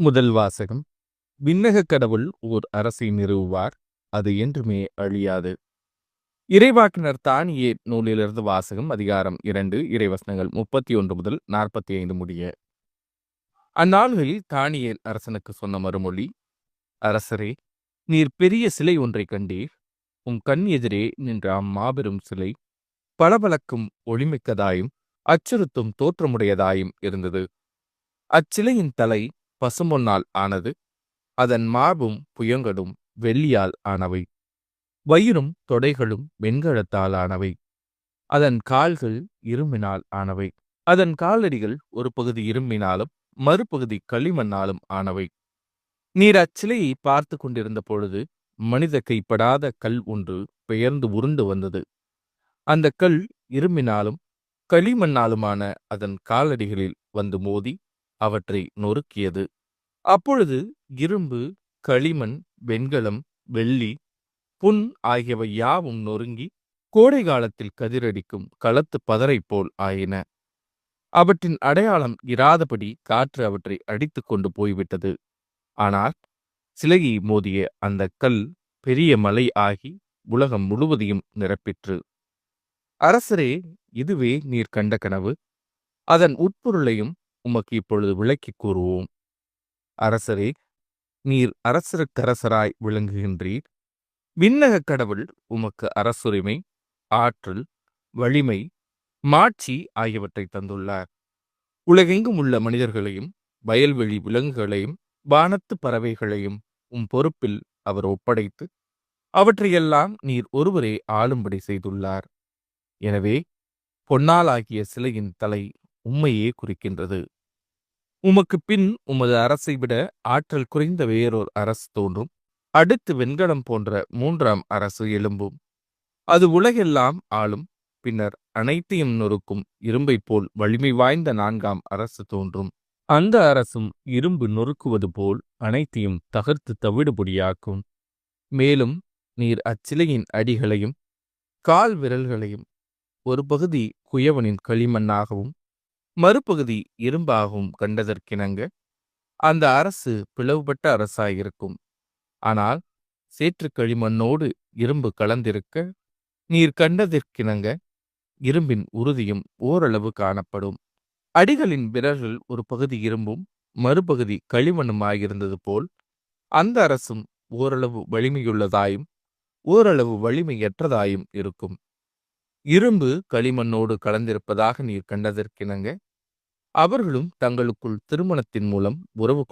முதல் வாசகம். விண்ணகக் கடவுள் ஓர் அரசை நிறுவுவார், அது என்றுமே அழியாது. இறைவாக்கினர் தானியேல் நூலிலிருந்து வாசகம். அதிகாரம் 2, இறைவசனங்கள் 31 முதல் 45 முடிய. அந்நாள்களில் தானியேல் அரசனுக்கு சொன்ன மறுமொழி: அரசரே, நீர் பெரிய சிலை ஒன்றைக் கண்டீர். கண் எதிரே நின்ற அம்மாபெரும் சிலை பளபளக்கும் ஒளிமிக்கதாயும் அச்சுறுத்தும் தோற்றமுடையதாயும் இருந்தது. அச்சிலையின் தலை பசும்பொன்னால் ஆனது, அதன் மார்பும் புயங்களும் வெள்ளியால் ஆனவை, வயிறும் தொடைகளும் வெண்கலத்தால் ஆனவை, அதன் கால்கள் இரும்பினால் ஆனவை, அதன் காலடிகள் ஒரு பகுதி இரும்பினாலும் மறுபகுதி களிமண்ணாலும் ஆனவை. நீர் அச்சிலையை பார்த்து கொண்டிருந்த பொழுது மனித கைப்படாத கல் ஒன்று பெயர்ந்து உருண்டு வந்தது. அந்த கல் இரும்பினாலும் களிமண்ணாலுமான அதன் காலடிகளில் வந்து மோதி அவற்றை நொறுக்கியது. அப்பொழுது இரும்பு, களிமண், வெண்கலம், வெள்ளி, புண் ஆகியவை யாவும் நொறுங்கி கோடை காலத்தில் கதிரடிக்கும் களத்து பதரை போல் ஆயின. அவற்றின் அடையாளம் இராதபடி காற்று அவற்றை அடித்து கொண்டு போய்விட்டது. ஆனால் சிலையை மோதிய அந்த கல் பெரிய மலை ஆகி உலகம் முழுவதையும் நிரப்பிற்று. அரசரே, இதுவே நீர் கண்ட கனவு. அதன் உட்பொருளையும் உமக்கு இப்பொழுது விளக்கி கூறுவோம். அரசரே, நீர் அரசருக்கரசராய் விளங்குகின்றீர். விண்ணகக் கடவுள் உமக்கு அரசுரிமை, ஆற்றல், வலிமை, மாட்சி ஆகியவற்றை தந்துள்ளார். உலகெங்கும் உள்ள மனிதர்களையும் வயல்வெளி விலங்குகளையும் வானத்து பறவைகளையும் பொறுப்பில் அவர் ஒப்படைத்து அவற்றையெல்லாம் நீர் ஒருவரே ஆளும்படி செய்துள்ளார். எனவே பொன்னாலாகிய சிலையின் தலை உம்மையே குறிக்கின்றது. உமக்கு பின் உமது அரசை விட ஆற்றல் குறைந்த வேறோர் அரசு தோன்றும். அடுத்து வெண்கலம் போன்ற 3ஆம் அரசு எழும்பும். அது உலகெல்லாம் ஆளும். பின்னர் அனைத்தையும் நொறுக்கும் இரும்பை போல் வலிமை வாய்ந்த 4ஆம் அரசு தோன்றும். அந்த அரசும் இரும்பு நொறுக்குவது போல் அனைத்தையும் தகர்த்து தவிடுபொடியாக்கும். மேலும் நீர் அச்சிலையின் அடிகளையும் கால் விரல்களையும் ஒரு பகுதி குயவனின் களிமண்ணாகவும் மறுபகுதி இரும்பாகவும் கண்டதற்கிணங்க அந்த அரசு பிளவுபட்ட அரசாயிருக்கும். ஆனால் சேற்று களிமண்ணோடு இரும்பு கலந்திருக்க நீர் கண்டதற்கிணங்க இரும்பின் உறுதியும் ஓரளவு காணப்படும். அடிகளின் விரல்கள் ஒரு பகுதி இரும்பும் மறுபகுதி களிமண்ணுமாயிருந்தது போல் அந்த அரசும் ஓரளவு வலிமையுள்ளதாயும் ஓரளவு வலிமையற்றதாயும் இருக்கும். இரும்பு களிமண்ணோடு கலந்திருப்பதாக நீர் கண்டதற்கிணங்க அவர்களும் தங்களுக்குள் திருமணத்தின் மூலம் உறவு